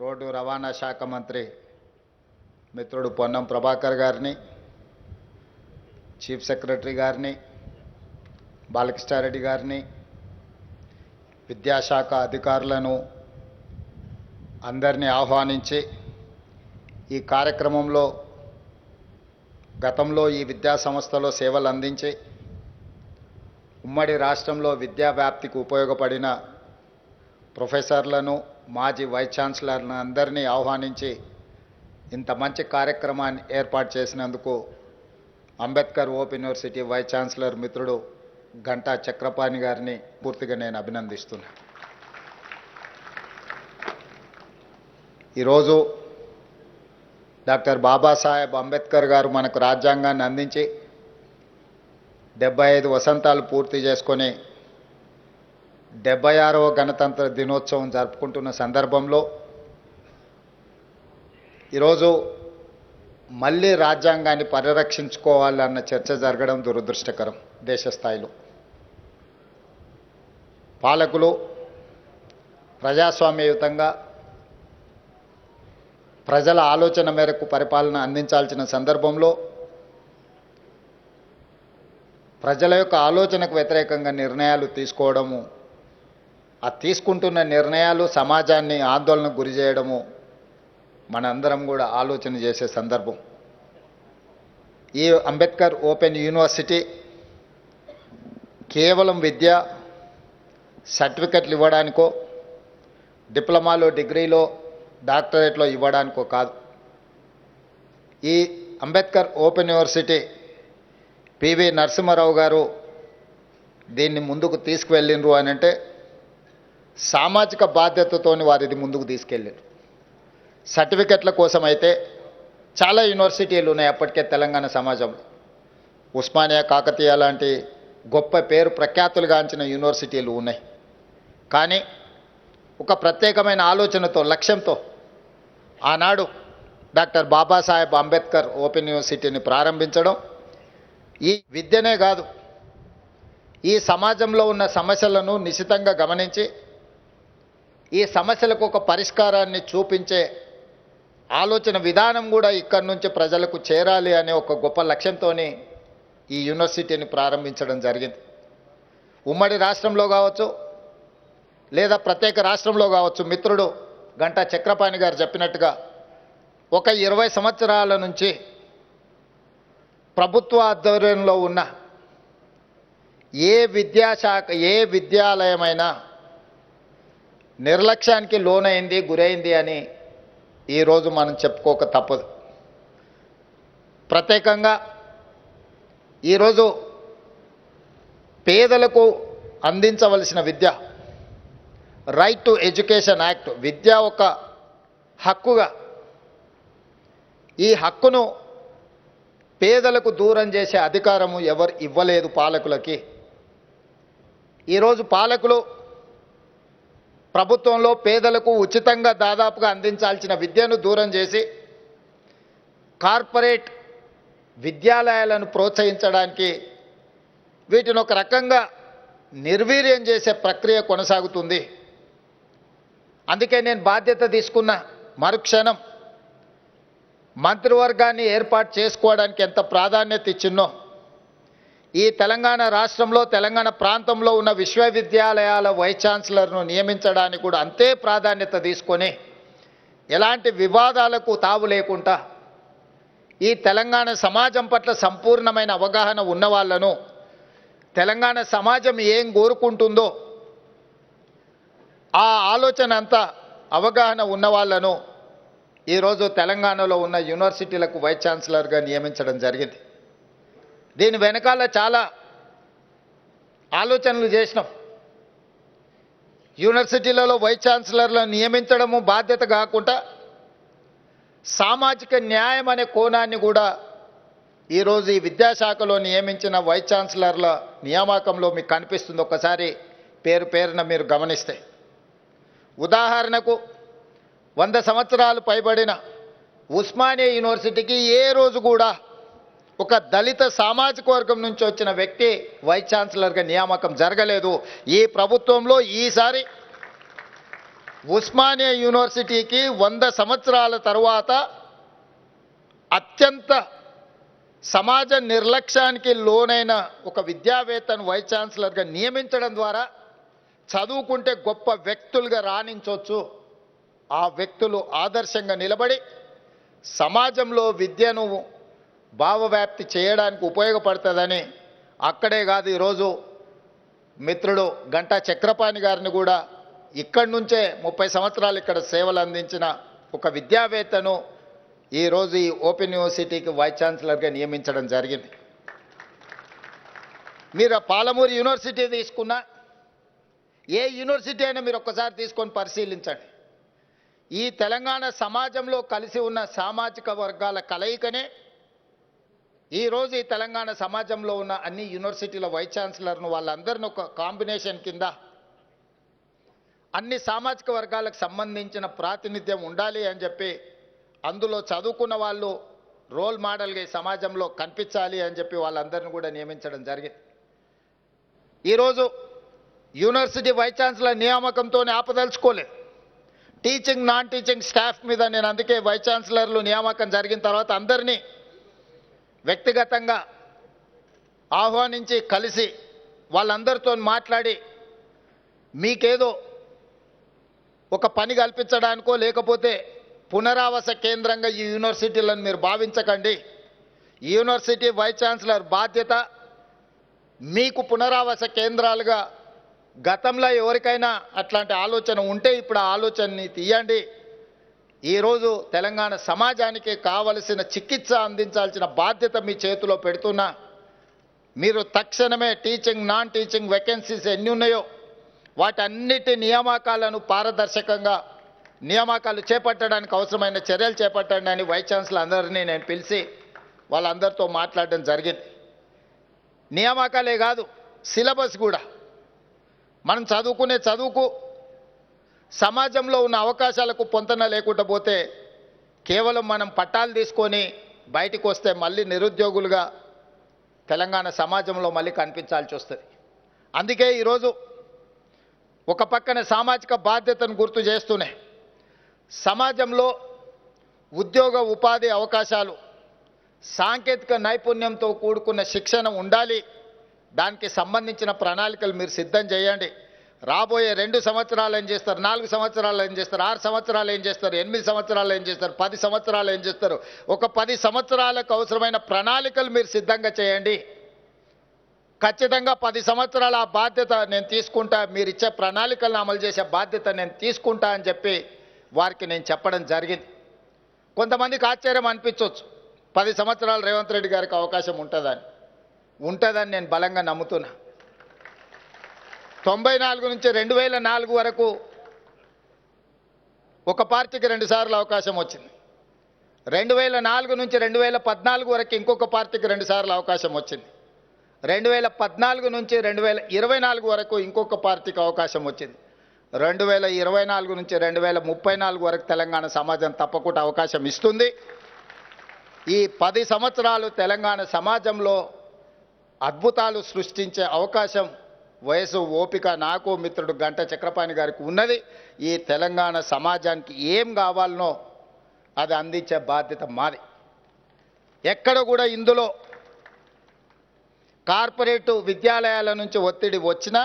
Road రవాణా శాఖ మంత్రి మిత్రుడు పొన్నం ప్రభాకర్ గారిని, చీఫ్ సెక్రటరీ గారిని, బాలకృష్ణారెడ్డి గారిని, విద్యాశాఖ అధికారులను అందరినీ ఆహ్వానించి ఈ కార్యక్రమంలో గతంలో ఈ విద్యా సంస్థలో సేవలు అందించి ఉమ్మడి రాష్ట్రంలో విద్యా వ్యాప్తికి ఉపయోగపడిన ప్రొఫెసర్లను, మాజీ వైస్ ఛాన్సలర్లను అందరినీ ఆహ్వానించి ఇంత మంచి కార్యక్రమాన్ని ఏర్పాటు చేసినందుకు Ambedkar open university vice chancellor మిత్రుడు గంటా చక్రపాణి గారిని పూర్తిగా నేను అభినందిస్తున్నా. ఈరోజు డాక్టర్ బాబాసాహెబ్ అంబేద్కర్ గారు మనకు రాజ్యాంగాన్ని అందించి 75 వసంతాలు పూర్తి చేసుకొని 76వ గణతంత్ర దినోత్సవం జరుపుకుంటున్న సందర్భంలో ఈరోజు మళ్ళీ రాజ్యాంగాన్ని పరిరక్షించుకోవాలన్న చర్చ జరగడం దురదృష్టకరం. దేశ స్థాయిలో పాలకులు ప్రజాస్వామ్యయుతంగా ప్రజల ఆలోచన మేరకు పరిపాలన అందించాల్సిన సందర్భంలో ప్రజల యొక్క ఆలోచనకు వ్యతిరేకంగా నిర్ణయాలు తీసుకోవడము, ఆ తీసుకుంటున్న నిర్ణయాలు సమాజాన్ని ఆందోళనకు గురి చేయడము మనందరం కూడా ఆలోచన చేసే సందర్భం. ఈ అంబేద్కర్ ఓపెన్ యూనివర్సిటీ కేవలం విద్య సర్టిఫికెట్లు ఇవ్వడానికో, డిప్లొమాలో, డిగ్రీలో, డాక్టరేట్లో ఇవ్వడానికో కాదు. ఈ Ambedkar open university PV Narasimharao గారు దీన్ని ముందుకు తీసుకువెళ్ళిండ్రు అని అంటే సామాజిక బాధ్యతతోని వారు ఇది ముందుకు తీసుకెళ్ళారు. సర్టిఫికెట్ల కోసం అయితే చాలా యూనివర్సిటీలు ఉన్నాయి అప్పటికే తెలంగాణ సమాజంలో. ఉస్మానియా, కాకతీయ లాంటి గొప్ప పేరు ప్రఖ్యాతులుగాంచిన యూనివర్సిటీలు ఉన్నాయి. కానీ ఒక ప్రత్యేకమైన ఆలోచనతో, లక్ష్యంతో ఆనాడు డాక్టర్ బాబాసాహెబ్ అంబేద్కర్ ఓపెన్ యూనివర్సిటీని ప్రారంభించడం, ఈ విద్యనే కాదు ఈ సమాజంలో ఉన్న సమస్యలను నిశితంగా గమనించి ఈ సమస్యలకు ఒక పరిష్కారాన్ని చూపించే ఆలోచన విధానం కూడా ఇక్కడి నుంచి ప్రజలకు చేరాలి అనే ఒక గొప్ప లక్ష్యంతోనే ఈ యూనివర్సిటీని ప్రారంభించడం జరిగింది. ఉమ్మడి రాష్ట్రంలో కావచ్చు లేదా ప్రత్యేక రాష్ట్రంలో కావచ్చు, మిత్రుడు గంటా చక్రపాణి గారు చెప్పినట్టుగా ఒక 20 సంవత్సరాల నుంచి ప్రభుత్వ ఆధ్వర్యంలో ఉన్న ఏ విద్యాశాఖ, ఏ విద్యాలయమైనా నిర్లక్ష్యానికి లోనైంది, గురైంది అని ఈరోజు మనం చెప్పుకోక తప్పదు. ప్రత్యేకంగా ఈరోజు పేదలకు అందించవలసిన విద్య, రైట్ టు ఎడ్యుకేషన్ యాక్ట్, విద్య ఒక హక్కుగా, ఈ హక్కును పేదలకు దూరం చేసే అధికారము ఎవరు ఇవ్వలేదు పాలకులకి. ఈరోజు పాలకులు ప్రభుత్వంలో పేదలకు ఉచితంగా దాదాపుగా అందించాల్సిన విద్యను దూరం చేసి కార్పొరేట్ విద్యాలయాలను ప్రోత్సహించడానికి వీటిని ఒక రకంగా నిర్వీర్యం చేసే ప్రక్రియ కొనసాగుతుంది. అందుకే నేను బాధ్యత తీసుకున్న మరుక్షణం మంత్రివర్గాన్ని ఏర్పాటు చేసుకోవడానికి ఎంత ప్రాధాన్యత ఇచ్చినో, ఈ తెలంగాణ రాష్ట్రంలో, తెలంగాణ ప్రాంతంలో ఉన్న విశ్వవిద్యాలయాల వైస్ ఛాన్సలర్ను నియమించడానికి కూడా అంతే ప్రాధాన్యత తీసుకొని ఎలాంటి వివాదాలకు తావు లేకుండా ఈ తెలంగాణ సమాజం పట్ల సంపూర్ణమైన అవగాహన ఉన్న వాళ్ళను, తెలంగాణ సమాజం ఏం కోరుకుంటుందో ఆ ఆలోచన అంతా అవగాహన ఉన్న వాళ్ళను ఈరోజు తెలంగాణలో ఉన్న యూనివర్సిటీలకు వైస్ ఛాన్సలర్గా నియమించడం జరిగింది. దీని వెనకాల చాలా ఆలోచనలు చేసినాం. యూనివర్సిటీలలో వైస్ ఛాన్సలర్లను నియమించడము బాధ్యత కాకుండా సామాజిక న్యాయం అనే కోణాన్ని కూడా ఈరోజు ఈ విద్యాశాఖలో నియమించిన వైస్ ఛాన్సలర్ల నియామకంలో మీకు కనిపిస్తుంది. ఒక్కసారి పేరు పేరున మీరు గమనిస్తే, ఉదాహరణకు 100 సంవత్సరాలు పైబడిన ఉస్మానియా యూనివర్సిటీకి ఏ రోజు కూడా ఒక దళిత సామాజిక వర్గం నుంచి వచ్చిన వ్యక్తి వైస్ ఛాన్సలర్గా నియామకం జరగలేదు. ఈ ప్రభుత్వంలో ఈసారి ఉస్మానియా యూనివర్సిటీకి 100 సంవత్సరాల తరువాత అత్యంత సమాజ నిర్లక్ష్యానికి లోనైన ఒక విద్యావేత్తను వైస్ ఛాన్సలర్గా నియమించడం ద్వారా చదువుకుంటే గొప్ప వ్యక్తులుగా రాణించవచ్చు. ఆ వ్యక్తులు ఆదర్శంగా నిలబడి సమాజంలో విద్యను భావవ్యాప్తి చేయడానికి ఉపయోగపడుతుందని అక్కడే కాదు, ఈరోజు మిత్రుడు గంటా చక్రపాణి గారిని కూడా ఇక్కడి నుంచే 30 సంవత్సరాలు ఇక్కడ సేవలు అందించిన ఒక విద్యావేత్తను ఈరోజు ఈ ఓపెన్ యూనివర్సిటీకి వైస్ ఛాన్సలర్గా నియమించడం జరిగింది. మీరు పాలమూరు యూనివర్సిటీ తీసుకున్నా, ఏ యూనివర్సిటీ అయినా మీరు ఒక్కసారి తీసుకొని పరిశీలించండి. ఈ తెలంగాణ సమాజంలో కలిసి ఉన్న సామాజిక వర్గాల కలయికనే ఈరోజు ఈ తెలంగాణ సమాజంలో ఉన్న అన్ని యూనివర్సిటీల వైస్ ఛాన్సలర్ను వాళ్ళందరిని ఒక కాంబినేషన్ కింద అన్ని సామాజిక వర్గాలకు సంబంధించిన ప్రాతినిధ్యం ఉండాలి అని చెప్పి, అందులో చదువుకున్న వాళ్ళు రోల్ మోడల్గా ఈ సమాజంలో కనిపించాలి అని చెప్పి వాళ్ళందరిని కూడా నియమించడం జరిగింది. ఈరోజు యూనివర్సిటీ వైస్ ఛాన్సలర్ నియామకంతోనే ఆపదలుచుకోలేదు. టీచింగ్ నాన్ టీచింగ్ స్టాఫ్ మీద నేను అందుకే వైస్ ఛాన్సలర్లు నియామకం జరిగిన తర్వాత అందరినీ వ్యక్తిగతంగా ఆహ్వానించి కలిసి వాళ్ళందరితో మాట్లాడి మీకేదో ఒక పని కల్పించడానికో లేకపోతే పునరావాస కేంద్రంగా ఈ యూనివర్సిటీలను మీరు భావించకండి. ఈ యూనివర్సిటీ వైస్ ఛాన్సలర్ బాధ్యత మీకు పునరావాస కేంద్రాలుగా గతంలో ఎవరికైనా అట్లాంటి ఆలోచన ఉంటే ఇప్పుడు ఆ ఆలోచనని తీయండి. ఈరోజు తెలంగాణ సమాజానికి కావలసిన చికిత్స అందించాల్సిన బాధ్యత మీ చేతిలో పెడుతున్నా. మీరు తక్షణమే టీచింగ్ నాన్ టీచింగ్ వేకెన్సీస్ ఎన్ని ఉన్నాయో వాటన్నిటి నియామకాలను పారదర్శకంగా నియామకాలు చేపట్టడానికి అవసరమైన చర్యలు చేపట్టండి అని వైస్ ఛాన్సలర్ అందరినీ నేను పిలిచి వాళ్ళందరితో మాట్లాడడం జరిగింది. నియామకాలే కాదు, సిలబస్ కూడా మనం చదువుకునే చదువుకు సమాజంలో ఉన్న అవకాశాలకు పొంతన లేకుండా పోతే కేవలం మనం పట్టాలు తీసుకొని బయటికి వస్తే మళ్ళీ నిరుద్యోగులుగా తెలంగాణ సమాజంలో మళ్ళీ కనిపించాల్సి వస్తుంది. అందుకే ఈరోజు ఒక పక్కన సామాజిక బాధ్యతను గుర్తు చేస్తూనే సమాజంలో ఉద్యోగ ఉపాధి అవకాశాలు, సాంకేతిక నైపుణ్యంతో కూడుకున్న శిక్షణ ఉండాలి. దానికి సంబంధించిన ప్రణాళికలు మీరు సిద్ధం చేయండి. రాబోయే 2 సంవత్సరాలు ఏం చేస్తారు, 4 సంవత్సరాలు ఏం చేస్తారు, 6 సంవత్సరాలు ఏం చేస్తారు, 8 సంవత్సరాలు ఏం చేస్తారు, 10 సంవత్సరాలు ఏం చేస్తారు, ఒక 10 సంవత్సరాలకు అవసరమైన ప్రణాళికలు మీరు సిద్ధంగా చేయండి. ఖచ్చితంగా 10 సంవత్సరాల ఆ బాధ్యత నేను తీసుకుంటా, మీరు ఇచ్చే ప్రణాళికలను అమలు చేసే బాధ్యత నేను తీసుకుంటా అని చెప్పి వారికి నేను చెప్పడం జరిగింది. కొంతమందికి ఆశ్చర్యం అనిపించవచ్చు, 10 సంవత్సరాలు రేవంత్ రెడ్డి గారికి అవకాశం ఉంటుందని నేను బలంగా నమ్ముతున్నా. 94 నుంచి 2004 వరకు ఒక పార్టీకి 2 సార్లు అవకాశం వచ్చింది. 2004 నుంచి 2014 వరకు ఇంకొక పార్టీకి 2 సార్లు అవకాశం వచ్చింది. 2014 నుంచి 2024 వరకు ఇంకొక పార్టీకి అవకాశం వచ్చింది. 2024 నుంచి 2034 వరకు తెలంగాణ సమాజం తప్పకుండా అవకాశం ఇస్తుంది. ఈ 10 సంవత్సరాలు తెలంగాణ సమాజంలో అద్భుతాలు సృష్టించే అవకాశం, వయసు, ఓపిక నాకు మిత్రుడు గంటా చక్రపాణి గారికి ఉన్నది. ఈ తెలంగాణ సమాజానికి ఏం కావాలనో అది అందించే బాధ్యత మాది. ఎక్కడ కూడా ఇందులో కార్పొరేటు విద్యాలయాల నుంచి ఒత్తిడి వచ్చినా,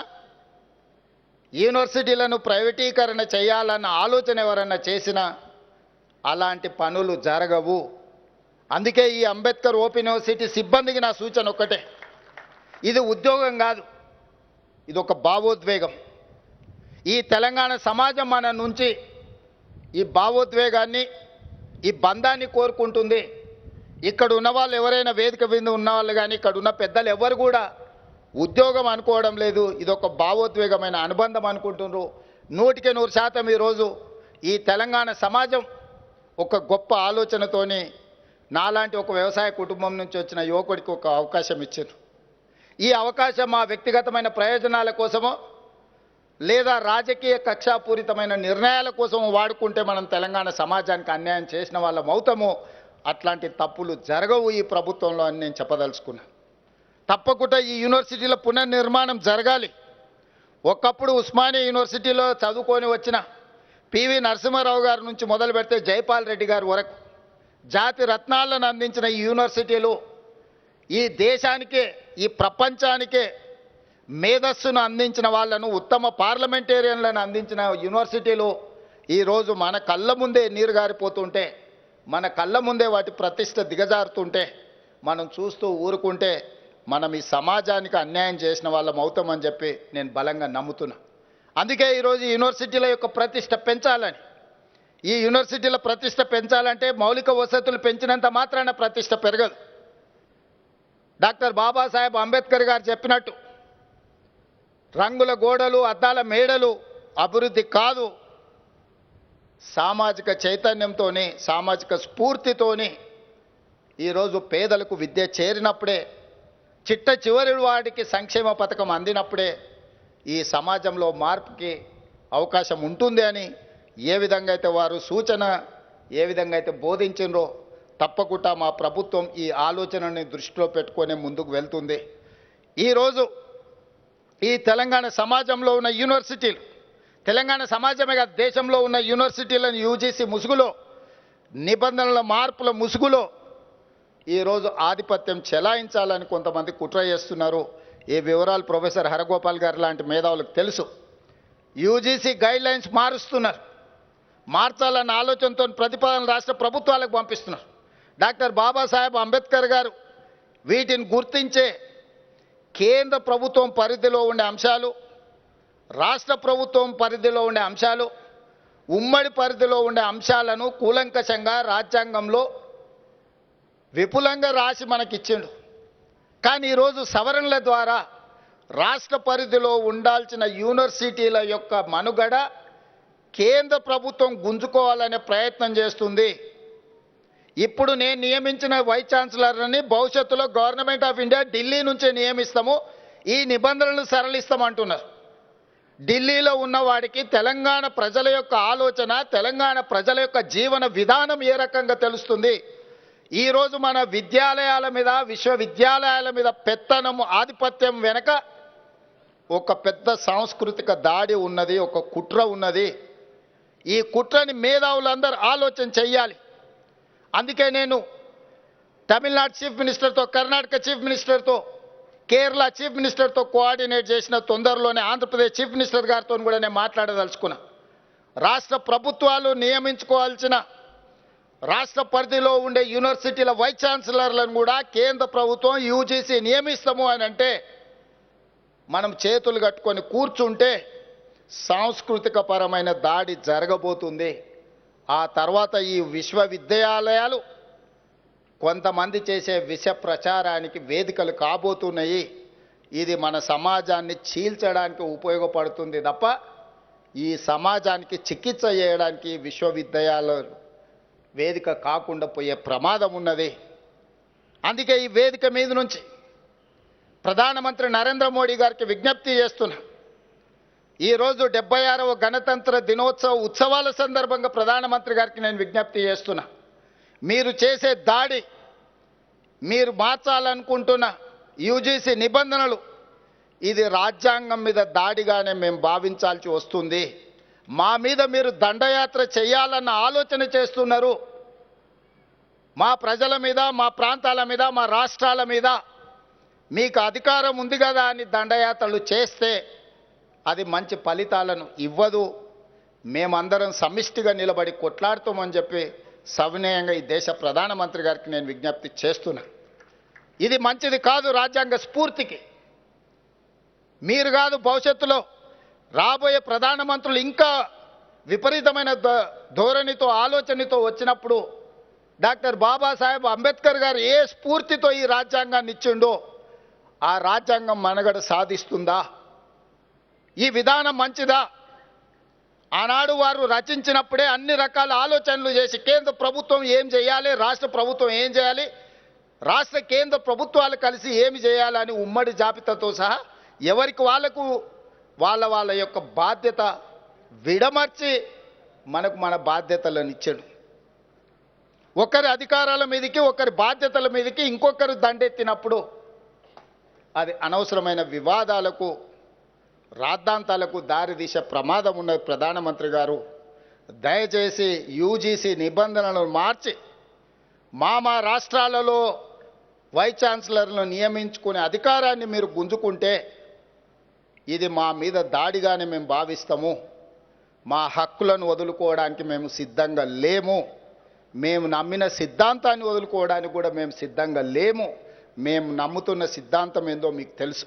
యూనివర్సిటీలను ప్రైవేటీకరణ చేయాలన్న ఆలోచన ఎవరన్నా చేసినా అలాంటి పనులు జరగవు. అందుకే ఈ అంబేద్కర్ ఓపెన్ యూనివర్సిటీ సిబ్బందికి నా సూచన ఒక్కటే, ఇది ఉద్యోగం కాదు, ఇది ఒక భావోద్వేగం. ఈ తెలంగాణ సమాజం మన నుంచి ఈ భావోద్వేగాన్ని, ఈ బంధాన్ని కోరుకుంటుంది. ఇక్కడ ఉన్న వాళ్ళు ఎవరైనా వేదిక మీద ఉన్న వాళ్ళు కానీ ఇక్కడ ఉన్న పెద్దలు ఎవరు కూడా ఉద్యోగం అనుకోవడం లేదు, ఇది ఒక భావోద్వేగమైన అనుబంధం అనుకుంటున్నారు. 100% ఈరోజు ఈ తెలంగాణ సమాజం ఒక గొప్ప ఆలోచనతోని నాలాంటి ఒక వ్యవసాయ కుటుంబం నుంచి వచ్చిన యువకుడికి ఒక అవకాశం ఇచ్చారు. ఈ అవకాశం మా వ్యక్తిగతమైన ప్రయోజనాల కోసమో లేదా రాజకీయ కక్షాపూరితమైన నిర్ణయాల కోసం వాడుకుంటే మనం తెలంగాణ సమాజానికి అన్యాయం చేసిన వాళ్ళం అవుతాము. అట్లాంటి తప్పులు జరగవు ఈ ప్రభుత్వంలో అని నేను చెప్పదలుచుకున్నా. తప్పకుండా ఈ యూనివర్సిటీల పునర్నిర్మాణం జరగాలి. ఒకప్పుడు ఉస్మానియా యూనివర్సిటీలో చదువుకొని వచ్చిన పివి నరసింహారావు గారి నుంచి మొదలు పెడితే జైపాల్ రెడ్డి గారి వరకు జాతి రత్నాలను అందించిన ఈ యూనివర్సిటీలు ఈ దేశానికే ఈ ప్రపంచానికే మేధస్సును అందించిన వాళ్ళను ఉత్తమ పార్లమెంటేరియన్లను అందించిన యూనివర్సిటీలు ఈరోజు మన కళ్ళ ముందే నీరు గారిపోతుంటే మన కళ్ళ ముందే వాటి ప్రతిష్ట దిగజారుతుంటే మనం చూస్తూ ఊరుకుంటే మనం ఈ సమాజానికి అన్యాయం చేసిన వాళ్ళం అవుతామని చెప్పి నేను బలంగా నమ్ముతున్నా. అందుకే ఈరోజు యూనివర్సిటీల యొక్క ప్రతిష్ట పెంచాలని, ఈ యూనివర్సిటీల ప్రతిష్ట పెంచాలంటే మౌలిక వసతులు పెంచినంత మాత్రాన ప్రతిష్ట పెరగదు. డాక్టర్ బాబాసాహెబ్ అంబేద్కర్ గారు చెప్పినట్టు రంగుల గోడలు అద్దాల మేడలు అభివృద్ధి కాదు, సామాజిక చైతన్యంతోని సామాజిక స్ఫూర్తితోని ఈరోజు పేదలకు విద్య చేరినప్పుడే, చిట్ట చివరి వాడికి సంక్షేమ పథకం అందినప్పుడే ఈ సమాజంలో మార్పుకి అవకాశం ఉంటుంది అని ఏ విధంగా అయితే వారు సూచన ఏ విధంగా అయితే బోధించినరో తప్పకుండా మా ప్రభుత్వం ఈ ఆలోచనని దృష్టిలో పెట్టుకొని ముందుకు వెళ్తుంది. ఈరోజు ఈ తెలంగాణ సమాజంలో ఉన్న యూనివర్సిటీలు, తెలంగాణ సమాజమే కాదు దేశంలో ఉన్న యూనివర్సిటీలను యూజీసీ ముసుగులో, నిబంధనల మార్పుల ముసుగులో ఈరోజు ఆధిపత్యం చెలాయించాలని కొంతమంది కుట్ర చేస్తున్నారు. ఈ వివరాలు ప్రొఫెసర్ హరగోపాల్ గారు లాంటి మేధావులకు తెలుసు. యూజీసీ గైడ్లైన్స్ మారుస్తున్నారు, మార్చాలన్న ఆలోచనతో ప్రతిపాదన రాష్ట్ర ప్రభుత్వాలకు పంపిస్తున్నారు. డాక్టర్ బాబాసాహెబ్ అంబేద్కర్ గారు వీటిని గుర్తించే కేంద్ర ప్రభుత్వం పరిధిలో ఉండే అంశాలు, రాష్ట్ర ప్రభుత్వం పరిధిలో ఉండే అంశాలు, ఉమ్మడి పరిధిలో ఉండే అంశాలను కూలంకషంగా రాజ్యాంగంలో విపులంగా రాసి మనకిచ్చిండు. కానీ ఈరోజు సవరణల ద్వారా రాష్ట్ర పరిధిలో ఉండాల్సిన యూనివర్సిటీల యొక్క మనుగడ కేంద్ర ప్రభుత్వం గుంజుకోవాలనే ప్రయత్నం చేస్తుంది. ఇప్పుడు నేను నియమించిన వైస్ ఛాన్సలర్ని భవిష్యత్తులో గవర్నమెంట్ ఆఫ్ ఇండియా ఢిల్లీ నుంచే నియమిస్తాము, ఈ నిబంధనలను సరళిస్తామంటున్నారు. ఢిల్లీలో ఉన్నవాడికి తెలంగాణ ప్రజల యొక్క ఆలోచన, తెలంగాణ ప్రజల యొక్క జీవన విధానం ఏ రకంగా తెలుస్తుంది? ఈరోజు మన విద్యాలయాల మీద, విశ్వవిద్యాలయాల మీద పెత్తనము, ఆధిపత్యం వెనక ఒక పెద్ద సాంస్కృతిక దాడి ఉన్నది, ఒక కుట్ర ఉన్నది. ఈ కుట్రని మేధావులందరూ ఆలోచన చెయ్యాలి. అందుకే నేను తమిళనాడు చీఫ్ మినిస్టర్తో, కర్ణాటక చీఫ్ మినిస్టర్తో, కేరళ చీఫ్ మినిస్టర్తో కోఆర్డినేట్ చేసిన తొందరలోనే ఆంధ్రప్రదేశ్ చీఫ్ మినిస్టర్ గారితో కూడా నేను మాట్లాడదలుచుకున్నా. రాష్ట్ర ప్రభుత్వాలు నియమించుకోవాల్సిన రాష్ట్ర పరిధిలో ఉండే యూనివర్సిటీల వైస్ ఛాన్సలర్లను కూడా కేంద్ర ప్రభుత్వం యూజీసీ నియమిస్తాము అని అంటే మనం చేతులు కట్టుకొని కూర్చుంటే సాంస్కృతిక పరమైన దాడి జరగబోతుంది. ఆ తర్వాత ఈ విశ్వవిద్యాలయాలు కొంతమంది చేసే విష ప్రచారానికి వేదికలు కాబోతున్నాయి. ఇది మన సమాజాన్ని చీల్చడానికి ఉపయోగపడుతుంది తప్ప ఈ సమాజానికి చికిత్స చేయడానికి విశ్వవిద్యాలయాలు వేదిక కాకుండా పోయే ప్రమాదం ఉన్నది. అందుకే ఈ వేదిక మీద నుంచి ప్రధానమంత్రి నరేంద్ర మోడీ గారికి విజ్ఞప్తి చేస్తున్నా. ఈరోజు 76వ గణతంత్ర దినోత్సవ ఉత్సవాల సందర్భంగా ప్రధానమంత్రి గారికి నేను విజ్ఞప్తి చేస్తున్నా. మీరు చేసే దాడి, మీరు మార్చాలనుకుంటున్న యూజీసీ నిబంధనలు, ఇది రాజ్యాంగం మీద దాడిగానే మేము భావించాల్సి వస్తుంది. మా మీద మీరు దండయాత్ర చేయాలన్న ఆలోచన చేస్తున్నారు. మా ప్రజల మీద, మా ప్రాంతాల మీద, మా రాష్ట్రాల మీద మీకు అధికారం ఉంది కదా అని దండయాత్రలు చేస్తే అది మంచి ఫలితాలను ఇవ్వదు. మేమందరం సమిష్టిగా నిలబడి కొట్లాడుతామని చెప్పి సవినయంగా ఈ దేశ ప్రధానమంత్రి గారికి నేను విజ్ఞప్తి చేస్తున్నా. ఇది మంచిది కాదు రాజ్యాంగ స్ఫూర్తికి. మీరు కాదు, భవిష్యత్తులో రాబోయే ప్రధానమంత్రులు ఇంకా విపరీతమైన ధోరణితో, ఆలోచనతో వచ్చినప్పుడు డాక్టర్ బాబాసాహెబ్ అంబేద్కర్ గారు ఏ స్ఫూర్తితో ఈ రాజ్యాంగాన్ని ఇచ్చిండో ఆ రాజ్యాంగం మనుగడ సాధిస్తుందా? ఈ విధానం మంచిదా? ఆనాడు వారు రచించినప్పుడే అన్ని రకాల ఆలోచనలు చేసి కేంద్ర ప్రభుత్వం ఏం చేయాలి, రాష్ట్ర ప్రభుత్వం ఏం చేయాలి, రాష్ట్ర కేంద్ర ప్రభుత్వాలు కలిసి ఏమి చేయాలని ఉమ్మడి జాబితాతో సహా ఎవరికి వాళ్ళకు వాళ్ళ యొక్క బాధ్యత విడమర్చి మనకు మన బాధ్యతలను ఇచ్చాడు. ఒకరి అధికారాల మీదకి, ఒకరి బాధ్యతల మీదకి ఇంకొకరు దండెత్తినప్పుడు అది అనవసరమైన వివాదాలకు, రాద్ధాంతాలకు దారితీసే ప్రమాదం ఉన్నది. ప్రధానమంత్రి గారు దయచేసి యూజీసీ నిబంధనలను మార్చి మా రాష్ట్రాలలో వైస్ ఛాన్సలర్లను నియమించుకునే అధికారాన్ని మీరు గుంజుకుంటే ఇది మా మీద దాడిగానే మేము భావిస్తాము. మా హక్కులను వదులుకోవడానికి మేము సిద్ధంగా లేము. మేము నమ్మిన సిద్ధాంతాన్ని వదులుకోవడానికి కూడా మేము సిద్ధంగా లేము. మేము నమ్ముతున్న సిద్ధాంతం ఏందో మీకు తెలుసు.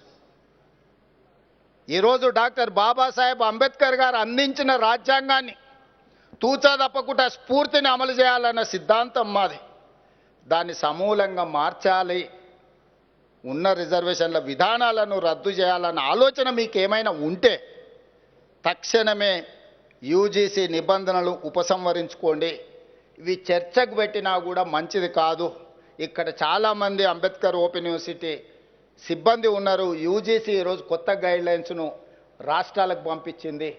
ఈరోజు డాక్టర్ బాబాసాహెబ్ అంబేద్కర్ గారు అందించిన రాజ్యాంగాన్ని తూచా తప్పకుండా స్ఫూర్తిని అమలు చేయాలన్న సిద్ధాంతం మాది. దాన్ని సమూలంగా మార్చాలి, ఉన్న రిజర్వేషన్ల విధానాలను రద్దు చేయాలన్న ఆలోచన మీకు ఏమైనా ఉంటే తక్షణమే యూజీసీ నిబంధనలు ఉపసంహరించుకోండి. ఇవి చర్చకు పెట్టినా కూడా మంచిది కాదు. ఇక్కడ చాలామంది అంబేద్కర్ ఓపెన్ యూనివర్సిటీ సిబ్బంది ఉన్నారు. యూజీసీ ఈరోజు కొత్త గైడ్లైన్స్ను రాష్ట్రాలకు పంపించింది.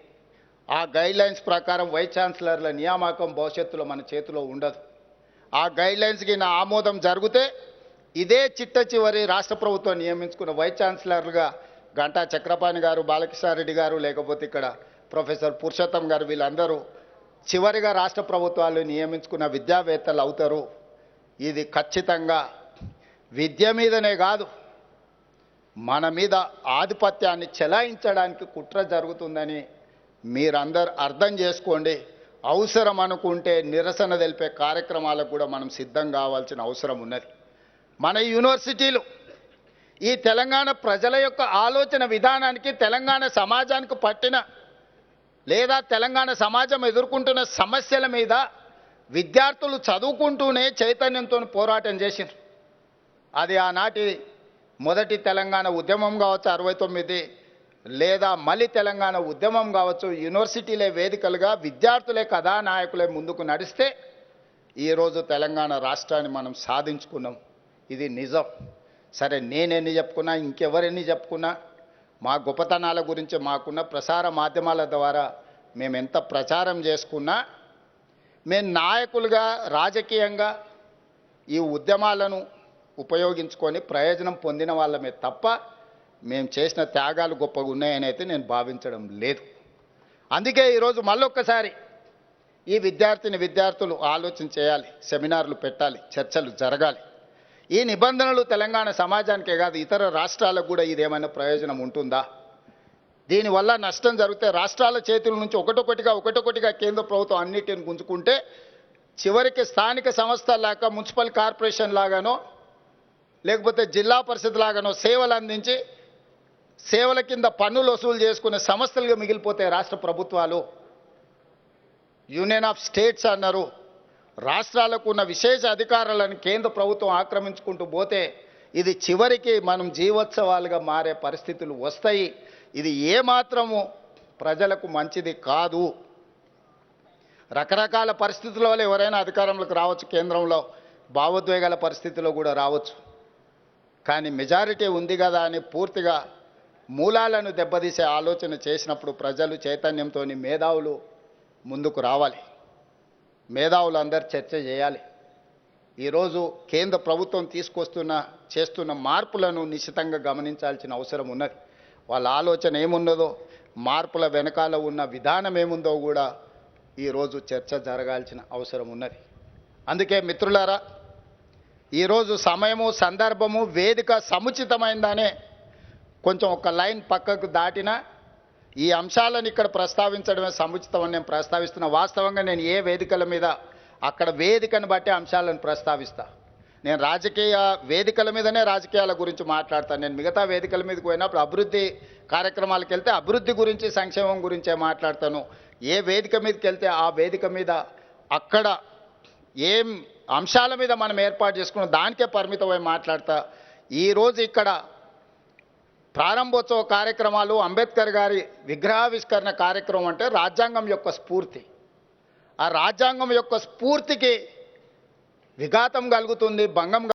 ఆ గైడ్లైన్స్ ప్రకారం వైస్ ఛాన్సలర్ల నియామకం భవిష్యత్తులో మన చేతిలో ఉండదు. ఆ గైడ్లైన్స్కి నా ఆమోదం జరిగితే ఇదే చిట్ట చివరి రాష్ట్ర ప్రభుత్వం నియమించుకున్న వైస్ ఛాన్సలర్లుగా గంటా చక్రపాణి గారు, బాలకృష్ణారెడ్డి గారు, లేకపోతే ఇక్కడ ప్రొఫెసర్ పురుషోత్తం గారు, వీళ్ళందరూ చివరిగా రాష్ట్ర ప్రభుత్వాలు నియమించుకున్న విద్యావేత్తలు అవుతారు. ఇది ఖచ్చితంగా విద్య మీదనే కాదు, మన మీద ఆధిపత్యాన్ని చెలాయించడానికి కుట్ర జరుగుతుందని మీరందరూ అర్థం చేసుకోండి. అవసరం అనుకుంటే నిరసన తెలిపే కార్యక్రమాలకు కూడా మనం సిద్ధం కావాల్సిన అవసరం ఉన్నది. మన యూనివర్సిటీలు ఈ తెలంగాణ ప్రజల యొక్క ఆలోచన విధానానికి, తెలంగాణ సమాజానికి పట్టిన లేదా తెలంగాణ సమాజం ఎదుర్కొంటున్న సమస్యల మీద విద్యార్థులు చదువుకుంటూనే చైతన్యంతో పోరాటం చేసిండ్రు. అది ఆనాటి మొదటి తెలంగాణ ఉద్యమం కావచ్చు 69, లేదా మళ్ళీ తెలంగాణ ఉద్యమం కావచ్చు. యూనివర్సిటీలే వేదికలుగా విద్యార్థులే కథానాయకులే ముందుకు నడిస్తే ఈరోజు తెలంగాణ రాష్ట్రాన్ని మనం సాధించుకున్నాం. ఇది నిజం. సరే, నేనెన్ని చెప్పుకున్నా, ఇంకెవరెన్ని చెప్పుకున్నా, మా గొప్పతనాల గురించి మాకున్న ప్రసార మాధ్యమాల ద్వారా మేము ఎంత ప్రచారం చేసుకున్నా, మేము నాయకులుగా రాజకీయంగా ఈ ఉద్యమాలను ఉపయోగించుకొని ప్రయోజనం పొందిన వాళ్ళమే తప్ప మేము చేసిన త్యాగాలు గొప్పగా ఉన్నాయని అయితే నేను భావించడం లేదు. అందుకే ఈరోజు మళ్ళొక్కసారి ఈ విద్యార్థులు ఆలోచన చేయాలి, సెమినార్లు పెట్టాలి, చర్చలు జరగాలి. ఈ నిబంధనలు తెలంగాణ సమాజానికే కాదు, ఇతర రాష్ట్రాలకు కూడా ఇదేమైనా ప్రయోజనం ఉంటుందా? దీనివల్ల నష్టం జరిగితే రాష్ట్రాల చేతుల నుంచి ఒకటొకటిగా కేంద్ర ప్రభుత్వం అన్నిటిని గుంజుకుంటే చివరికి స్థానిక సంస్థల్లాగా, మున్సిపల్ కార్పొరేషన్ లాగానో లేకపోతే జిల్లా పరిషత్ లాగానో సేవలు అందించి సేవల కింద పన్నులు వసూలు చేసుకునే సంస్థలుగా మిగిలిపోతే రాష్ట్ర ప్రభుత్వాలు. యూనియన్ ఆఫ్ స్టేట్స్ అన్నారు. రాష్ట్రాలకు ఉన్న విశేష అధికారాలను కేంద్ర ప్రభుత్వం ఆక్రమించుకుంటూ పోతే ఇది చివరికి మనం జీవోత్సవాలుగా మారే పరిస్థితులు వస్తాయి. ఇది ఏమాత్రము ప్రజలకు మంచిది కాదు. రకరకాల పరిస్థితుల వల్ల ఎవరైనా అధికారంలోకి రావచ్చు, కేంద్రంలో భావోద్వేగాల పరిస్థితిలో కూడా రావచ్చు. కానీ మెజారిటీ ఉంది కదా అని పూర్తిగా మూలాలను దెబ్బతీసే ఆలోచన చేసినప్పుడు ప్రజలు చైతన్యంతో మేధావులు ముందుకు రావాలి. మేధావులు అందరు చర్చ చేయాలి. ఈరోజు కేంద్ర ప్రభుత్వం చేస్తున్న మార్పులను నిశితంగా గమనించాల్సిన అవసరం ఉన్నది. వాళ్ళ ఆలోచన ఏమున్నదో, మార్పుల వెనకాల ఉన్న విధానం ఏముందో కూడా ఈరోజు చర్చ జరగాల్సిన అవసరం ఉన్నది. అందుకే మిత్రులారా, ఈరోజు సమయము, సందర్భము, వేదిక సముచితమైందనే కొంచెం ఒక లైన్ పక్కకు దాటినా ఈ అంశాలను ఇక్కడ ప్రస్తావించడమే సముచితమని నేను ప్రస్తావిస్తున్నా. వాస్తవంగా నేను ఏ వేదికల మీద అక్కడ వేదికను బట్టి అంశాలను ప్రస్తావిస్తా. నేను రాజకీయ వేదికల మీదనే రాజకీయాల గురించి మాట్లాడతాను. నేను మిగతా వేదికల మీదకి పోయినప్పుడు అభివృద్ధి కార్యక్రమాలకు వెళ్తే అభివృద్ధి గురించి, సంక్షేమం గురించే మాట్లాడతాను. ఏ వేదిక మీదకి వెళ్తే ఆ వేదిక మీద అక్కడ ఏం అంశాల మీద మనం ఏర్పాటు చేసుకున్నాం దానికే పరిమితమై మాట్లాడతా. ఈరోజు ఇక్కడ ప్రారంభోత్సవ కార్యక్రమాలు, అంబేద్కర్ గారి విగ్రహావిష్కరణ కార్యక్రమం అంటే రాజ్యాంగం యొక్క స్ఫూర్తి. ఆ రాజ్యాంగం యొక్క స్ఫూర్తికి విఘాతం కలుగుతుంది, భంగం